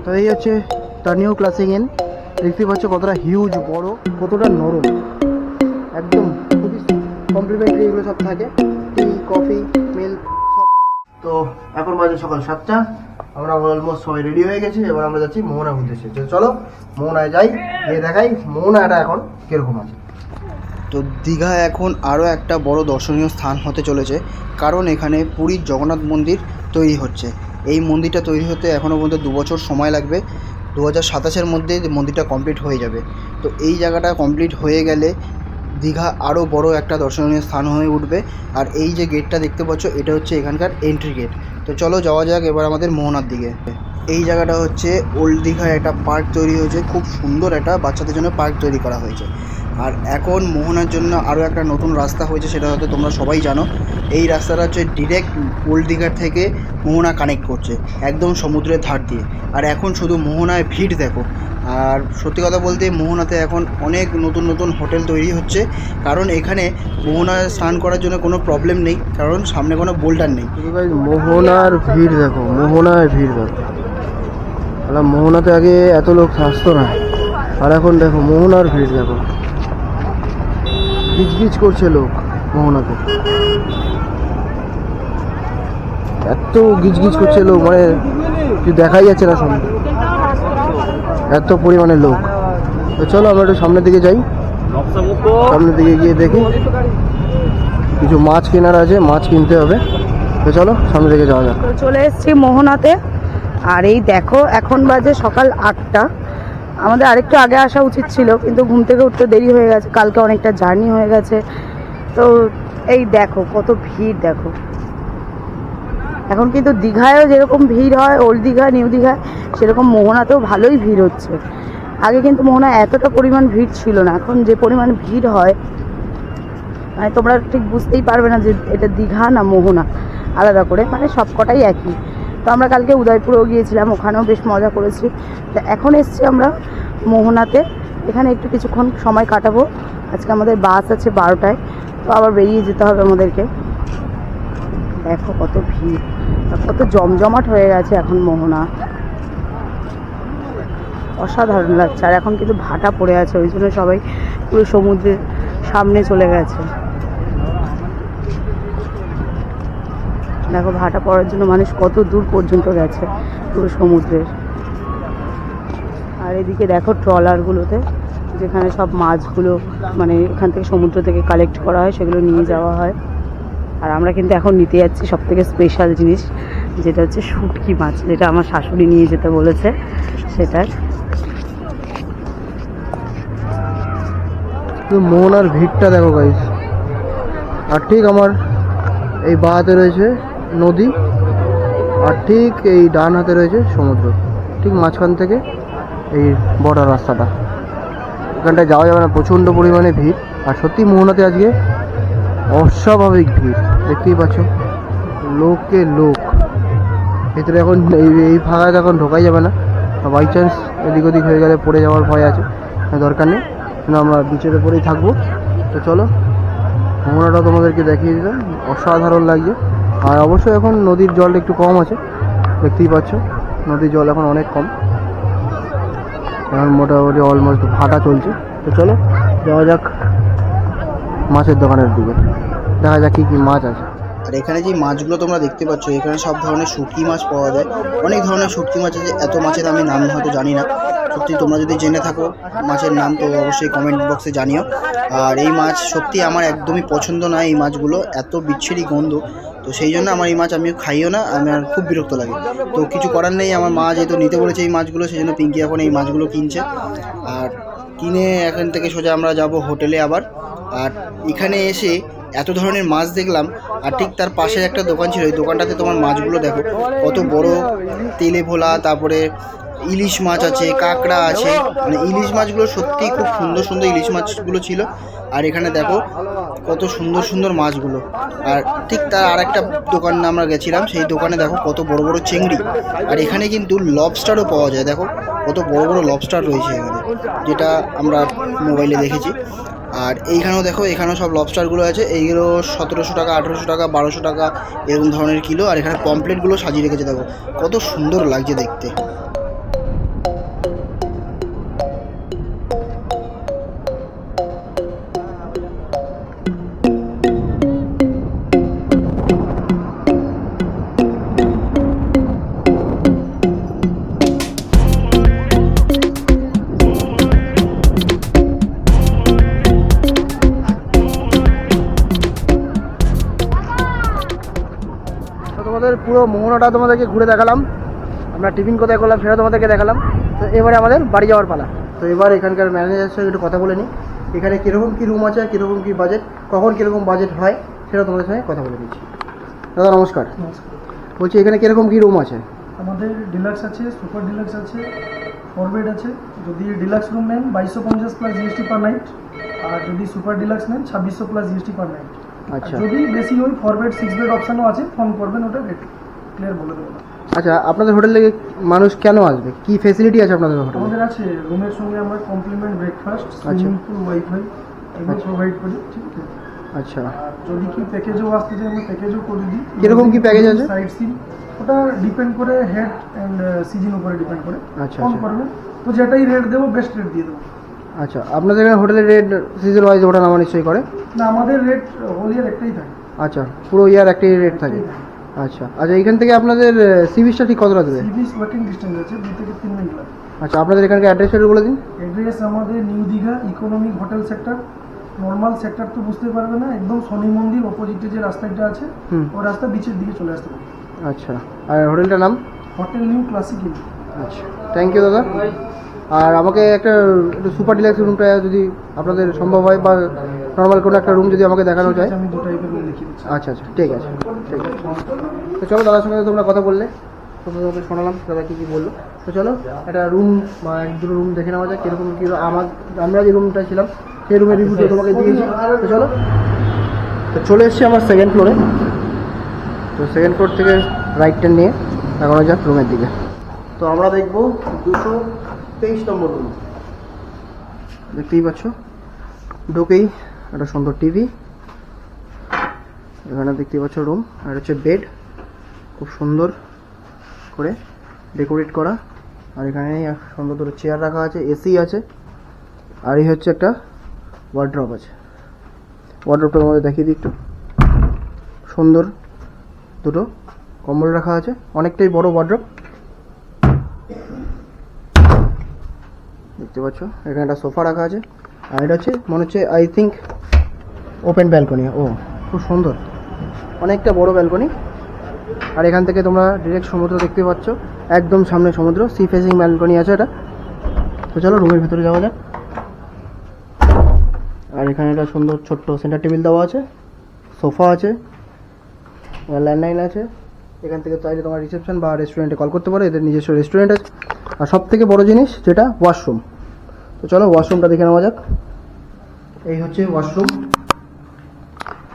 তো এই হচ্ছে তার নিউ ক্লাসিক ইন। দেখতে পাচ্ছ কতটা হিউজ বড়, কতটা নরম, একদম খুবই কমপ্লিমেন্টারি এগুলো সব থাকে, টি কফি মিল্ক সব। তো এখন বাজে সকাল 7টা, আমরা অলমোস্ট সবাই রেডি হয়ে গেছি। এবার আমরা যাচ্ছি মোহনার উদ্দেশ্যে। চলো মোহনায় যাই, গিয়ে দেখাই মোহনাটা এখন কীরকম আছে। তো দীঘা এখন আরও একটা বড় দর্শনীয় স্থান হতে চলেছে, কারণ এখানে পুরীর জগন্নাথ মন্দির তৈরি হচ্ছে। এই মন্দিরটা তৈরি হতে এখনও পর্যন্ত 2 বছর সময় লাগবে। 2027-এর মধ্যে মন্দিরটা কমপ্লিট হয়ে যাবে। তো এই জায়গাটা কমপ্লিট হয়ে গেলে দীঘা আরও বড় একটা দর্শনীয় স্থান হয়ে উঠবে। আর এই যে গেটটা দেখতে পাচ্ছ, এটা হচ্ছে এখানকার এন্ট্রি গেট। তো চলো যাওয়া যাক এবার আমাদের মোহনার দিকে। এই জায়গাটা হচ্ছে ওল্ড দীঘায় একটা পার্ক তৈরি হয়েছে, খুব সুন্দর একটা বাচ্চাদের জন্য পার্ক তৈরি করা হয়েছে। আর এখন মোহনার জন্য আরও একটা নতুন রাস্তা হয়েছে, সেটা হয়তো তোমরা সবাই জানো। এই রাস্তাটা হচ্ছে ডিরেক্ট ওল্ড দীঘার থেকে মোহনা কানেক্ট করছে, একদম সমুদ্রের ধার দিয়ে। আর এখন শুধু মোহনায় ভিড় দেখো। আর সত্যি কথা বলতে মোহনাতে এখন অনেক নতুন নতুন হোটেল তৈরি হচ্ছে, কারণ এখানে মোহনায় স্নান করার জন্য কোনো প্রবলেম নেই, কারণ সামনে কোনো বোল্ডার নেই। মোহনার ভিড় দেখো, মোহনায় ভিড় দেখো। মোহনাতে আগে এত লোক আসতো না, আর এখন দেখো মোহনার ভিড় দেখো, গিজগিজ করছে লোক মোহনাতে। এত গিজগিজ করছে লোক, মানে কিছু দেখাই যাচ্ছে না সামনে, এত পরিমাণে লোক। তো চলো আমরা একটু সামনের দিকে যাই, সামনের দিকে গিয়ে দেখি কিছু মাছ কেনার আছে, মাছ কিনতে হবে। তো চলো সামনের দিকে যাওয়া যাক। চলে এসেছি মোহনাতে, আর এই দেখো এখন বাজে সকাল 8টা। আমাদের আরেকটু আগে আসা উচিত ছিল, কিন্তু ঘুম থেকে উঠতে দেরি হয়ে গেছে, কালকে অনেকটা জার্নি হয়ে গেছে। তো এই দেখো কত ভিড় দেখো। এখন কিন্তু দীঘায়ও যেরকম ভিড় হয়, ওল্ড দীঘা নিউ দীঘায়, সেরকম মোহনাতেও ভালোই ভিড় হচ্ছে। আগে কিন্তু মোহনায় এতটা পরিমাণ ভিড় ছিল না, এখন যে পরিমাণ ভিড় হয় মানে তোমরা ঠিক বুঝতেই পারবে না যে এটা দীঘা না মোহনা আলাদা করে, মানে সবকটাই একই। তো আমরা কালকে উদয়পুরেও গিয়েছিলাম, ওখানেও বেশ মজা করেছি। তো এখন এসছি আমরা মোহনাতে, এখানে একটু কিছুক্ষণ সময় কাটাবো। আজকে আমাদের বাস আছে 12টায়, তো আবার বেরিয়ে যেতে হবে আমাদেরকে। দেখো কত ভিড়, কত জমজমাট হয়ে গেছে এখন মোহনা, অসাধারণ লাগছে। আর এখন কিন্তু ভাটা পড়ে আছে, ওই জন্য সবাই পুরো সমুদ্রের সামনে চলে গেছে। দেখো ভাটা পড়ার জন্য মানুষ কত দূর পর্যন্ত গেছে পুরো সমুদ্রের। আর এদিকে দেখো ট্রলারগুলোতে, যেখানে সব মাছগুলো মানে এখান থেকে সমুদ্র থেকে কালেক্ট করা হয়, সেগুলো নিয়ে যাওয়া হয়। আর আমরা কিন্তু এখন নিতে যাচ্ছি সব থেকে স্পেশাল জিনিস, যেটা হচ্ছে শুটকি মাছ, যেটা আমার শাশুড়ি নিয়ে যেতে বলেছে সেটার। মোহনার ভিড়টা দেখো গাইস। আর ঠিক আমার এই বাঁ হাতে রয়েছে নদী, আর ঠিক এই ডান হাতে রয়েছে সমুদ্র, ঠিক মাঝখান থেকে এই বড় রাস্তাটা। এখানটায় যাওয়া যাবে না, প্রচণ্ড পরিমাণে ভিড়। আর সত্যি মোহনাতে আজকে অস্বাভাবিক ভিড়, দেখতেই পাচ্ছ, লোকে লোক। ভিতরে এখন এই ফাঁকায় এখন ঢোকাই যাবে না, বাই চান্স এদিক ওদিক হয়ে গেলে পড়ে যাওয়ার ভয় আছে, দরকার নেই, কিন্তু আমরা বিচের উপরেই থাকবো। তো চলো মোহনাটা তোমাদেরকে দেখিয়ে দিলাম, অসাধারণ লাগছে। আর অবশ্যই এখন নদীর জল একটু কম আছে, দেখতেই পাচ্ছ নদীর জল এখন অনেক কম, এখন মোটামুটি অলমোস্ট ভাটা চলছে। তো চলো যাওয়া যাক মাছের দোকানের দিকে, দেখা যাক কী কী মাছ আছে। আর এখানে যে মাছগুলো তোমরা দেখতে পাচ্ছ, এখানে সব ধরনের শুটকি মাছ পাওয়া যায়, অনেক ধরনের শুটকি মাছ আছে। এত মাছের আমি নাম হয়তো জানি না, সত্যি তোমরা যদি জেনে থাকো মাছের নাম তো অবশ্যই কমেন্ট বক্সে জানিও। আর এই মাছ সত্যি আমার একদমই পছন্দ নয়, এই মাছগুলো এত বিচ্ছিরি গন্ধ, তো সেই জন্য আমার এই মাছ আমিও খাইও না, আমার খুব বিরক্ত লাগে। তো কিছু করার নেই, আমার মা যেহেতু নিতে বলেছে এই মাছগুলো, সেই জন্য পিঙ্কি এখন এই মাছগুলো কিনছে। আর কিনে এখান থেকে সোজা আমরা যাব হোটেলে আবার। আর এখানে এসে এত ধরনের মাছ দেখলাম, আর ঠিক তার পাশে একটা দোকান ছিল, এই দোকানটাতে তোমার মাছগুলো দেখো কত বড় তেলে ভোলা, তারপরে ইলিশ মাছ আছে, কাঁকড়া আছে, মানে ইলিশ মাছগুলো সত্যি খুব সুন্দর সুন্দর ইলিশ মাছগুলো ছিল। আর এখানে দেখো কত সুন্দর সুন্দর মাছগুলো। আর ঠিক তার আর একটা দোকানে আমরা গেছিলাম, সেই দোকানে দেখো কত বড় বড় চিংড়ি। আর এখানে কিন্তু লবস্টারও পাওয়া যায়, দেখো কত বড় বড় লবস্টার রয়েছে এখানে, যেটা আমরা মোবাইলে দেখেছি। আর এইখানেও দেখো, এখানেও সব লবস্টারগুলো আছে, এইগুলো 1700 টাকা, 1800 টাকা, 1200 টাকা এরকম ধরনের কিলো। আর এখানে পমপ্লেটগুলো সাজিয়ে রেখেছে, দেখো কত সুন্দর লাগছে দেখতে। পুরো মোহনাটা তোমাদেরকে ঘুরে দেখালাম, আমরা টিফিন কোথায় করলাম সেটা তোমাদেরকে দেখালাম। তো এবারে আমাদের বাড়ি যাওয়ার পালা। তো এবার এখানকার ম্যানেজারের সঙ্গে একটু কথা বলে নিই, এখানে কীরকম কী রুম আছে, কীরকম কী বাজেট, কখন কীরকম বাজেট হয় সেটা তোমাদের সঙ্গে কথা বলে দিচ্ছি। দাদা নমস্কার। বলছি এখানে কীরকম কী রুম আছে? আমাদের ডিলাক্স আছে, সুপার ডিলাক্স আছে, 4 বেড আছে। যদি ডিলাক্স রুম নেন 2250 প্লাস জিএসটি পার নাইট, আর যদি সুপার ডিলাক্স নেন 2600 প্লাস জিএসটি পার নাইট। আচ্ছা যদি বেশি হয় 4 বেড 6 বেড অপশানও আছে, ফোন করবেন, ওটা রেট ক্লিয়ার বলে দেবো। আচ্ছা, আপনাদের হোটেলে মানুষ কেন আসবে, কি ফেসিলিটি আছে আপনাদের হোটেলে? আমাদের আছে রুমের সঙ্গে আমরা compliment breakfast, swimming pool, wifi এগুলো প্রোভাইড করি, ঠিক আছে। আচ্ছা, আর যদি কি প্যাকেজও আসতে চাই আমরা প্যাকেজও করে দিই। কিরকম কি প্যাকেজ আছে? সাইড সিন ওটা ডিপেন্ড করে হেড অ্যান্ড সিজন উপরে ডিপেন্ড করে। আচ্ছা, ফোন আচ্ছা। করবেন, তো যেটাই রেট দেবো বেস্ট রেট দিয়ে দেবো। আচ্ছা, আপনাদের এখানে হোটেলের রেট সিজন ওয়াইজ ওটা নামা নিশ্চয়ই করে? না, আমাদের রেট হোল ইয়ার একটাই থাকে। আচ্ছা, পুরো ইয়ার একটাই রেট থাকে। আচ্ছা আচ্ছা, এখান থেকে আপনাদের সি বিচটা ঠিক কতটা দেবে? সি বিচ ওয়াকিং ডিস্টেন্স আছে 2 থেকে 3 মিনিট লাগে। আচ্ছা, আপনাদের এখানকার অ্যাড্রেসটা বলে দিন। অ্যাড্রেস আমাদের new Digha economic hotel sector. Normal sector তো বুঝতে পারবে না, একদম শনি মন্দির অপোজিটে যে রাস্তাটা আছে ওই রাস্তা বিচের দিকে চলে আসতে পারবে। আচ্ছা, আর হোটেলটার নাম? Hotel new classic in. আচ্ছা, থ্যাংক ইউ দাদা। আর আমাকে একটু সুপার ডিলাক্স রুমটা যদি আপনাদের সম্ভব হয়, বা নর্মাল কোনো একটা রুম যদি আমাকে দেখানো যায়। আমি 2 টাইপের রুম দেখিয়ে দিচ্ছি। আচ্ছা আচ্ছা, ঠিক আছে ঠিক আছে। তো চলো, দাদার সঙ্গে তোমরা কথা বললে, তোমাদের শোনালাম দাদা কী কী বললো। তো চলো একটা রুম বা 1-2 রুম দেখে নেওয়া যায় কীরকম কী। আমরা যে রুমটা ছিলাম সেই রুমের রিভিউটা তোমাকে দিয়েছি। তো চলো, তো চলে এসেছি আমার 2nd ফ্লোরে। তো 2nd ফ্লোর থেকে রাইট টার্ন নিয়ে এগোনো যাক রুমের দিকে। তো আমরা দেখবো 223 নম্বর রুম। দেখতেই পাচ্ছ, ঢুকেই একটা সুন্দর টিভি, এখানে দেখতেই পাচ্ছ রুম, আর হচ্ছে বেড খুব সুন্দর করে ডেকোরেট করা, আর এখানে সুন্দর দুটো চেয়ার রাখা আছে, এসি আছে, আর এই হচ্ছে একটা ওয়ার্ড্রপ আছে। ওয়ার্ড্রপটা তোমাদের দেখিয়ে দিই একটু। সুন্দর দুটো কম্বল রাখা আছে, অনেকটাই বড় ওয়ার্ড্রপ দেখতে পাচ্ছ। এখানে একটা সোফা রাখা আছে, আর এটা হচ্ছে মনে হচ্ছে আই থিঙ্ক ওপেন ব্যালকনি। ও খুব সুন্দর, অনেকটা বড় ব্যালকনি, আর এখান থেকে তোমরা ডিরেক্ট সমুদ্র দেখতে পাচ্ছ, একদম সামনে সমুদ্র, সি ফেসিং ব্যালকনি আছে এটা। তো চলো রুমের ভিতরে যাওয়া যাক। আর এখানে একটা সুন্দর ছোট্ট সেন্টার টেবিল দেওয়া আছে, সোফা আছে, ল্যান্ডলাইন আছে। এখান থেকে চাইলে তোমার রিসেপশন বা রেস্টুরেন্টে কল করতে পারো, এদের নিজস্ব রেস্টুরেন্ট আছে। আর সব থেকে বড় জিনিস যেটা, ওয়াশরুম। তো চলো ওয়াশরুমটা দেখে নেওয়া যাক। এই হচ্ছে ওয়াশরুম,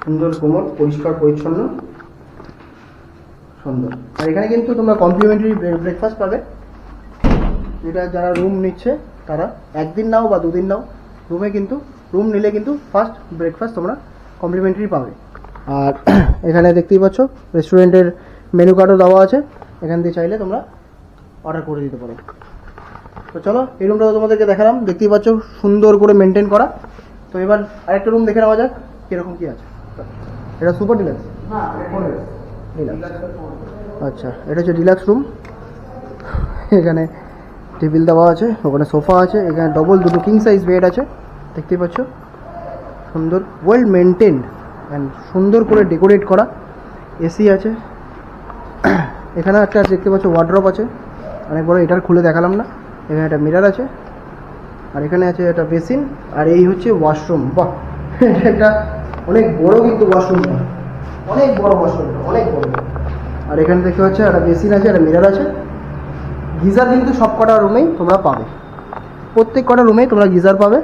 সুন্দর কোমল, পরিষ্কার পরিচ্ছন্ন, সুন্দর। আর এখানে কিন্তু তোমরা কমপ্লিমেন্টারি ব্রেকফাস্ট পাবে, যেটা যারা রুম নিচ্ছে তারা 1 দিন নাও বা 2 দিন নাও, রুমে কিন্তু রুম নিলে কিন্তু ফার্স্ট ব্রেকফাস্ট তোমরা কমপ্লিমেন্টারি পাবে। আর এখানে দেখতেই পাচ্ছ রেস্টুরেন্টের মেনু কার্ডও দেওয়া আছে, এখান থেকে চাইলে তোমরা অর্ডার করে দিতে পারো। তো চলো, এই রুমটা তোমাদেরকে দেখালাম, দেখতেই পাচ্ছ সুন্দর করে মেনটেন করা। তো এবার আরেকটা রুম দেখে নেওয়া যাক কীরকম কী আছে। এটা সুপার ডিলাক্স? ডিলাক্স। আচ্ছা, এটা হচ্ছে ডিলাক্স রুম। এখানে টেবিল দেওয়া আছে, ওখানে সোফা আছে, এখানে ডবল 2 কিং সাইজ বেড আছে, দেখতেই পাচ্ছ। সুন্দর, ওয়েল মেনটেন্ড অ্যান্ড সুন্দর করে ডেকোরেট করা, এসি আছে। এখানে একটা দেখতে পাচ্ছ ওয়ার্ড্রপ আছে অনেক বড়, এটার খুলে দেখালাম না। এখানে একটা মিরর আছে, আর এখানে আছে একটা বেসিন, আর এই হচ্ছে ওয়াশরুম। বাহ, এটা একটা অনেক বড় কিন্তু ওয়াশরুমটা, অনেক বড় ওয়াশরুমটা, অনেক বড়। আর এখানে দেখতে পাচ্ছ একটা বেসিন আছে, একটা মিরর আছে। গিজার কিন্তু সব কটা রুমেই তোমরা পাবে, প্রত্যেক কটা রুমেই তোমরা গিজার পাবে।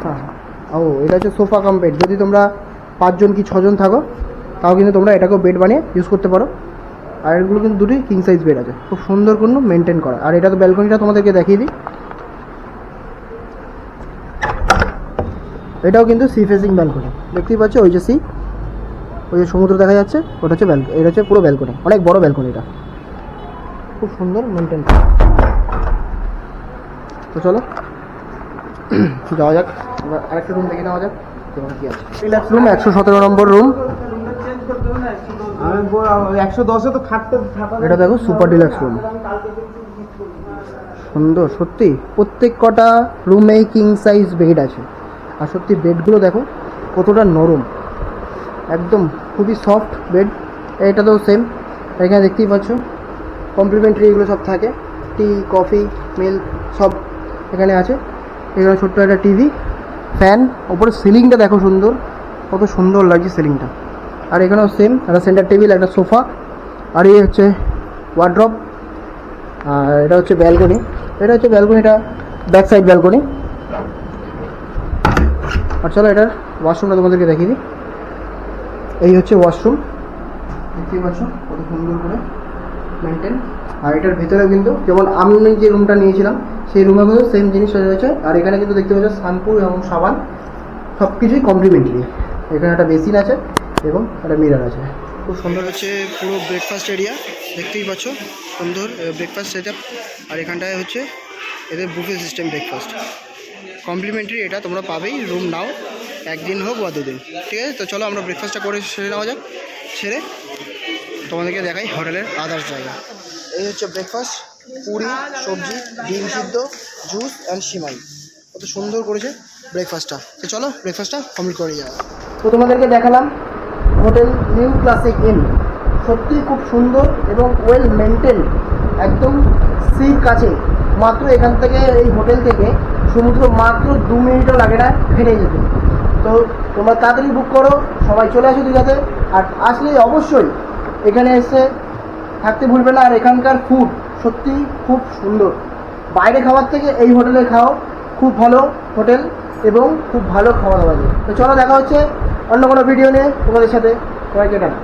হ্যাঁ, ও এটা হচ্ছে সোফা কাম বেড, যদি তোমরা 5 জন কি 6 জন থাকো তাও কিন্তু তোমরা এটাকেও বেড বানিয়ে ইউজ করতে পারো। আর এগুলো কিন্তু 2টি কিং সাইজ বেড আছে, খুব সুন্দর করে মেনটেন করা। আর এটা তো ব্যালকনিটা তোমাদেরকে দেখিয়ে দিই, এটাও কিন্তু সি ফেসিং ব্যালকনি, দেখতেই পাচ্ছ। ওই যে সি, ওই যে সমুদ্র দেখা যাচ্ছে, ওটা হচ্ছে এটা হচ্ছে পুরো ব্যালকনি, অনেক বড় ব্যালকনিটা, খুব সুন্দর মেনটেন করা। তো চলো যাওয়া যাক, আরেকটা রুম দেখে নেওয়া যাক কি আছে। ডিলাক্স রুম, 117 নম্বর রুম। এটা দেখো সুপার ডিলাক্স রুম, সুন্দর সত্যি। প্রত্যেক কটা রুমেই কিং সাইজ বেড আছে, আর সত্যি বেডগুলো দেখো কতটা নরম, একদম খুবই সফট বেড। এটা তো সেম, এখানে দেখতেই পাচ্ছ কমপ্লিমেন্টারি এগুলো সব থাকে, টি কফি মিল্ক সব এখানে আছে। এখানে ছোট্ট একটা টিভি, ফ্যান, ওপরে সিলিংটা দেখো সুন্দর, কত সুন্দর লাগছে সিলিংটা। আর এখানেও সেম একটা সেন্টার টেবিল, একটা সোফা, আর এই হচ্ছে ওয়ার্ড্রপ। আর এটা হচ্ছে ব্যালকনি, ব্যালকনিটা ব্যাক সাইড ব্যালকনি। আর চলো এটার ওয়াশরুমটা তোমাদেরকে দেখিয়ে দিই। এই হচ্ছে ওয়াশরুম, দেখতেই পাচ্ছ কত সুন্দর করে মেনটেন। আর এটার ভেতরে কিন্তু যেমন আমি যে রুমটা নিয়েছিলাম সেই রুমে কিন্তু সেম জিনিস রয়েছে। আর এখানে কিন্তু দেখতে পাচ্ছ শ্যাম্পু এবং সাবান সব কিছুই কমপ্লিমেন্টারি। এখানে একটা বেসিন আছে এবং একটা মিরর আছে। খুব সুন্দর হচ্ছে পুরো ব্রেকফাস্ট এরিয়া, দেখতেই পাচ্ছ সুন্দর ব্রেকফাস্ট সেট আপ। আর এখানটায় হচ্ছে এদের বুফে সিস্টেম ব্রেকফাস্ট কমপ্লিমেন্টারি, এটা তোমরা পাবেই, রুম নাও একদিন হোক বা দুদিন। ঠিক আছে, তো চলো আমরা ব্রেকফাস্টটা করে সেরে নেওয়া যাক। সেরে তোমাদেরকে দেখাই হোটেলের আদার্স জায়গা। এই হচ্ছে ব্রেকফাস্ট, পুরি, সবজি, ডিম সিদ্ধ, জুস অ্যান্ড সিমাই। কত সুন্দর করেছে ব্রেকফাস্টটা। তো চলো ব্রেকফাস্টটা কমপ্লিট করে যাওয়া। তো তোমাদেরকে দেখালাম হোটেল নিউ ক্লাসিক ইন, সত্যি খুব সুন্দর এবং ওয়েল মেনটেন, একদম সির কাছে। মাত্র এখান থেকে এই হোটেল থেকে সমুদ্র মাত্র 2 মিনিটও লাগে না হেঁটে যেতে। তো তোমরা তাড়াতাড়ি বুক করো, সবাই চলে আসো দীঘাতে। আর আসলে অবশ্যই এখানে এসে থাকতে ভুলবে না। আর এখানকার ফুড সত্যি খুব সুন্দর, বাইরে খাওয়ার থেকে এই হোটেলে খাও, খুব ভালো হোটেল এবং খুব ভালো খাওয়া দাওয়া দিয়ে। তো চলো দেখা হচ্ছে অন্য কোনো ভিডিও নিয়ে তোমাদের সাথে। সবাইকে টাটা।